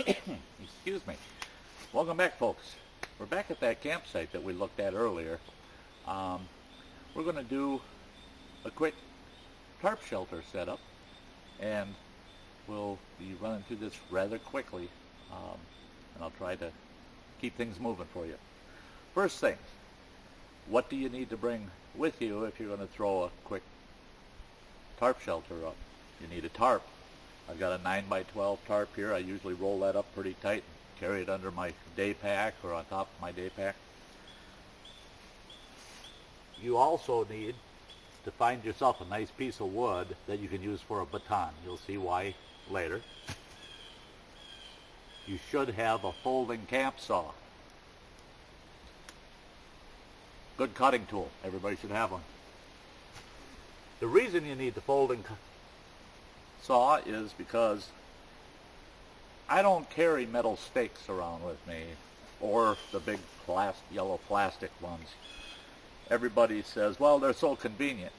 Excuse me. Welcome back, folks. We're back at that campsite that we looked at earlier. We're going to do a quick tarp shelter setup, and we'll be running through this rather quickly, and I'll try to keep things moving for you. First thing, what do you need to bring with you if you're going to throw a quick tarp shelter up? You need a tarp. I've got a 9x12 tarp here. I usually roll that up pretty tight and carry it under my day pack or on top of my day pack. You also need to find yourself a nice piece of wood that you can use for a baton. You'll see why later. You should have a folding camp saw. Good cutting tool. Everybody should have one. The reason you need the folding saw is because I don't carry metal stakes around with me or the big yellow plastic ones. Everybody says, well, they're so convenient.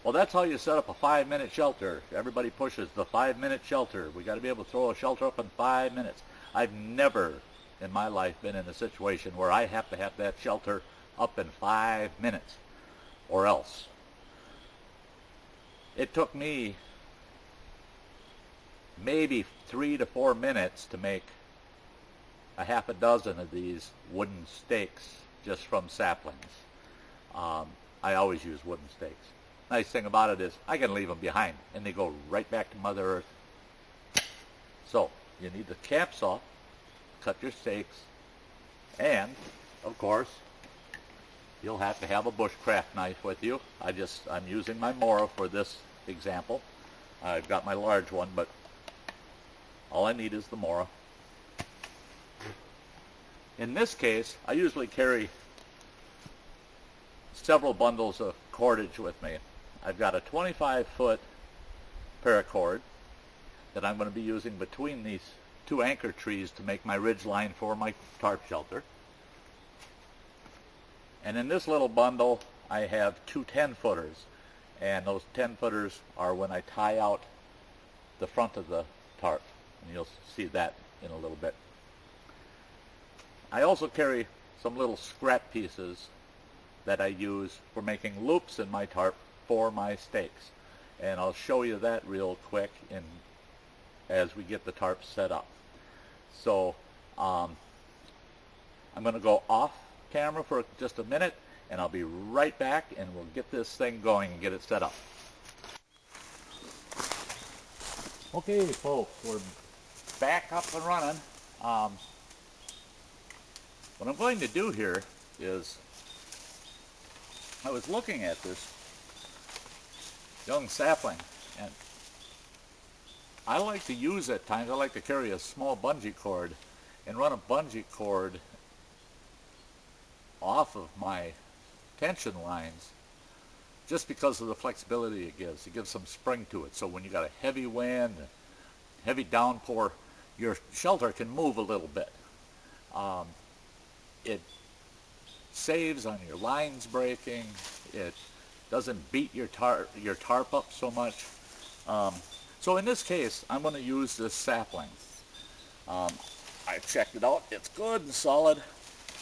Well, that's how you set up a 5-minute shelter. Everybody pushes the 5-minute shelter. We got to be able to throw a shelter up in 5 minutes. I've never in my life been in a situation where I have to have that shelter up in 5 minutes or else. It took me maybe 3 to 4 minutes to make a half a dozen of these wooden stakes just from saplings. I always use wooden stakes. Nice thing about it is I can leave them behind and they go right back to Mother Earth. So you need the camp saw, cut your stakes, and of course you'll have to have a bushcraft knife with you. I'm using my Mora for this example. I've got my large one, but all I need is the Mora. In this case, I usually carry several bundles of cordage with me. I've got a 25-foot paracord that I'm going to be using between these two anchor trees to make my ridge line for my tarp shelter. And in this little bundle, I have two 10-footers. And those 10-footers are when I tie out the front of the tarp. And you'll see that in a little bit. I also carry some little scrap pieces that I use for making loops in my tarp for my stakes. And I'll show you that real quick as we get the tarp set up. So I'm going to go off camera for just a minute, and I'll be right back, and we'll get this thing going and get it set up. Okay, folks, we're back up and running. What I'm going to do here is, I was looking at this young sapling, and I like to use at times, I like to carry a small bungee cord and run a bungee cord off of my tension lines just because of the flexibility it gives. It gives some spring to it. So when you got a heavy wind, heavy downpour, your shelter can move a little bit. It saves on your lines breaking. It doesn't beat your tarp up so much. So in this case, I'm going to use this sapling. I checked it out. It's good and solid.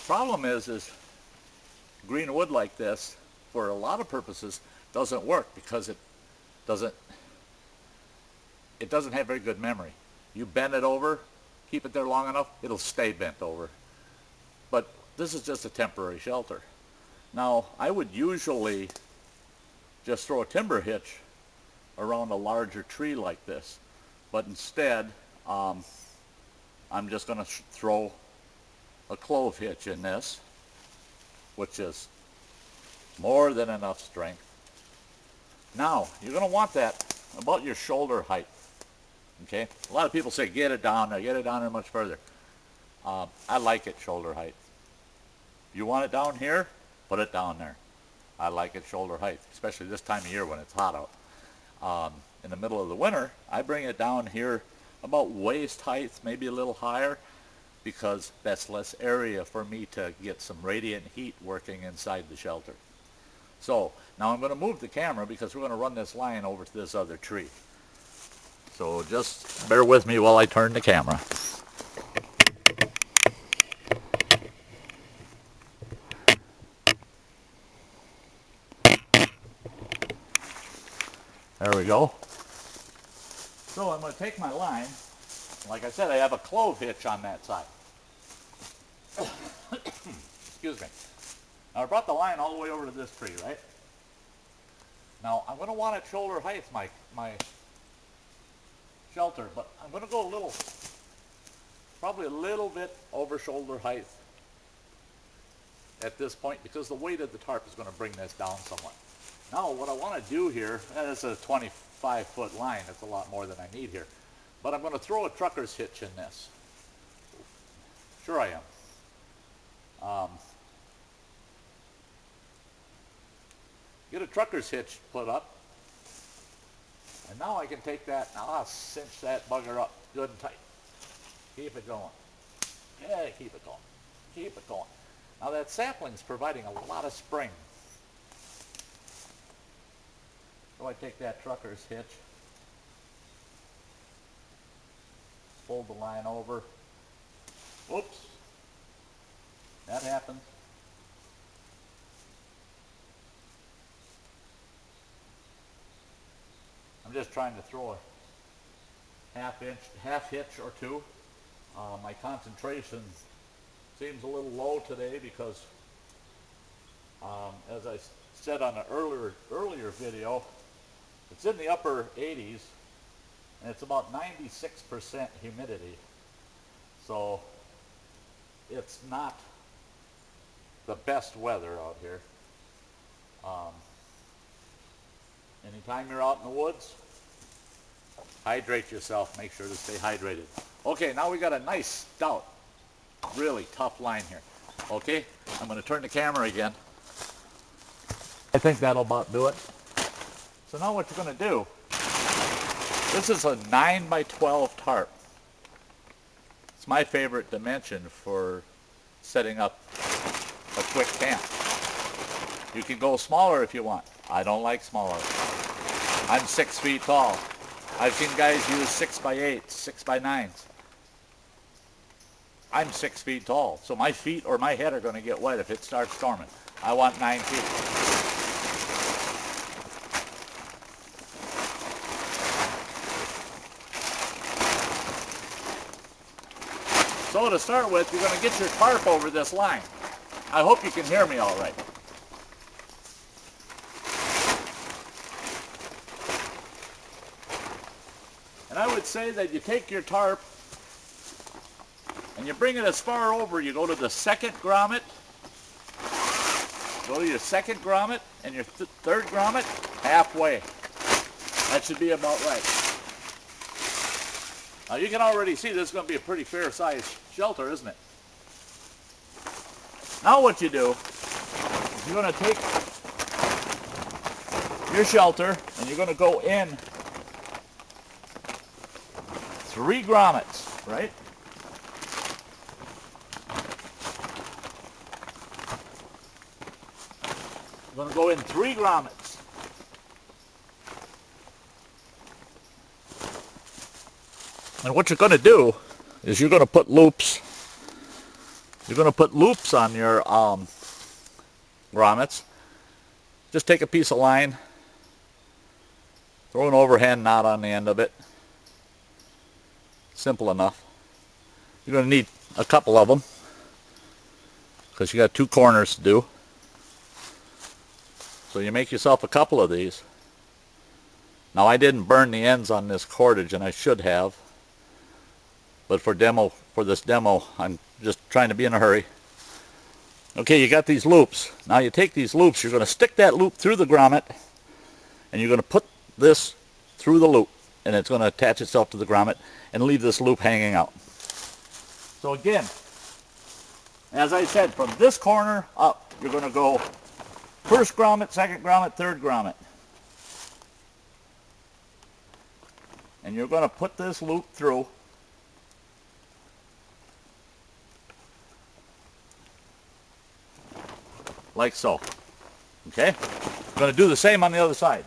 Problem is green wood like this, for a lot of purposes, doesn't work because it doesn't have very good memory. You bend it over, keep it there long enough, it'll stay bent over. But this is just a temporary shelter. Now, I would usually just throw a timber hitch around a larger tree like this, but instead I'm just going to throw a clove hitch in this, which is more than enough strength. Now, you're going to want that about your shoulder height. Okay? A lot of people say get it down there much further. I like it shoulder height. You want it down here? Put it down there. I like it shoulder height, especially this time of year when it's hot out. In the middle of the winter, I bring it down here about waist height, maybe a little higher, because that's less area for me to get some radiant heat working inside the shelter. So now I'm going to move the camera because we're going to run this line over to this other tree. So just bear with me while I turn the camera. There we go. So I'm going to take my line. Like I said, I have a clove hitch on that side. Excuse me. Now I brought the line all the way over to this tree, right? Now I'm going to want it shoulder height, my shelter, but I'm going to go a little, probably a little bit over shoulder height at this point because the weight of the tarp is going to bring this down somewhat. Now what I want to do here, and it's a 25-foot line, it's a lot more than I need here, but I'm going to throw a trucker's hitch in this. Sure I am. Get a trucker's hitch put up, and now I can take that, now I'll cinch that bugger up good and tight. Keep it going. Yeah, keep it going. Keep it going. Now that sapling's providing a lot of spring. So I take that trucker's hitch, fold the line over. Whoops. That happens. I'm just trying to throw a half hitch or two. My concentration seems a little low today because, as I said on an earlier video, it's in the upper 80s and it's about 96% humidity. So it's not the best weather out here. Anytime you're out in the woods, hydrate yourself. Make sure to stay hydrated. Okay, now we got a nice stout, really tough line here. Okay, I'm going to turn the camera again. I think that'll about do it. So now what you're going to do, this is a 9 by 12 tarp. It's my favorite dimension for setting up a quick camp. You can go smaller if you want. I don't like smaller. I'm 6 feet tall. I've seen guys use 6 by 8s, 6 by 9s. I'm 6 feet tall, so my feet or my head are going to get wet if it starts storming. I want 9 feet. So to start with, you're going to get your tarp over this line. I hope you can hear me all right. And I would say that you take your tarp and you bring it as far over, you go to the second grommet, go to your second grommet and your third grommet, halfway. That should be about right. Now you can already see this is going to be a pretty fair sized shelter, isn't it? Now what you do is you're going to take your shelter and you're going to go in 3 grommets, right? You're going to go in 3 grommets. And what you're going to do is you're going to put loops. You're going to put loops on your grommets. Just take a piece of line, throw an overhand knot on the end of it. Simple enough. You're going to need a couple of them because you got 2 corners to do. So you make yourself a couple of these. Now I didn't burn the ends on this cordage and I should have. But for this demo, I'm just trying to be in a hurry. Okay, you got these loops. Now you take these loops, you're going to stick that loop through the grommet and you're going to put this through the loop and it's going to attach itself to the grommet and leave this loop hanging out. So again, as I said, from this corner up, you're going to go first grommet, second grommet, third grommet. And you're going to put this loop through. Like so. Okay? I'm going to do the same on the other side.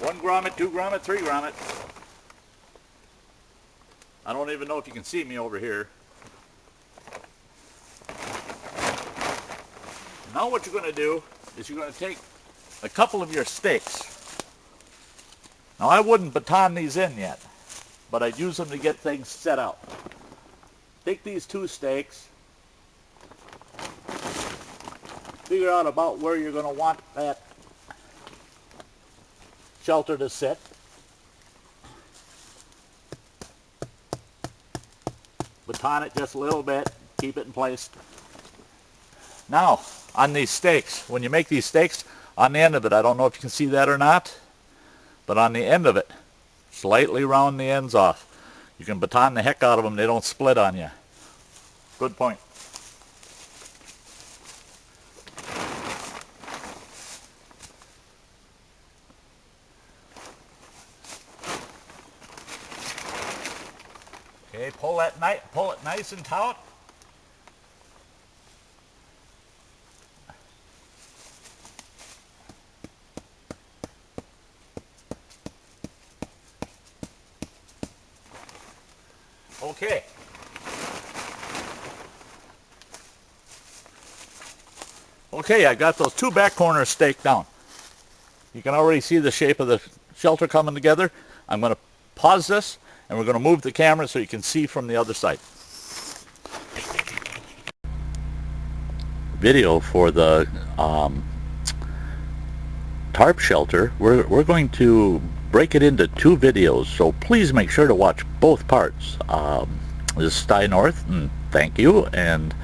1 grommet, 2 grommet, 3 grommet. I don't even know if you can see me over here. Now what you're going to do is you're going to take a couple of your stakes. Now I wouldn't baton these in yet, but I'd use them to get things set out. Take these 2 stakes, figure out about where you're going to want that shelter to sit. Baton it just a little bit, keep it in place. Now, on these stakes, when you make these stakes, on the end of it, I don't know if you can see that or not, but on the end of it, slightly round the ends off. You can baton the heck out of them, they don't split on you. Good point. Okay, pull it nice and taut. Okay. Okay, I got those 2 back corners staked down. You can already see the shape of the shelter coming together. I'm going to pause this, and we're going to move the camera so you can see from the other side. Video for the tarp shelter. We're going to break it into 2 videos, so please make sure to watch both parts. This is Sty North, and thank you. And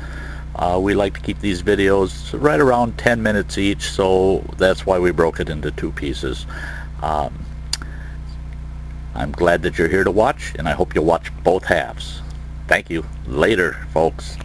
we like to keep these videos right around 10 minutes each, so that's why we broke it into 2 pieces. I'm glad that you're here to watch, and I hope you'll watch both halves. Thank you. Later, folks.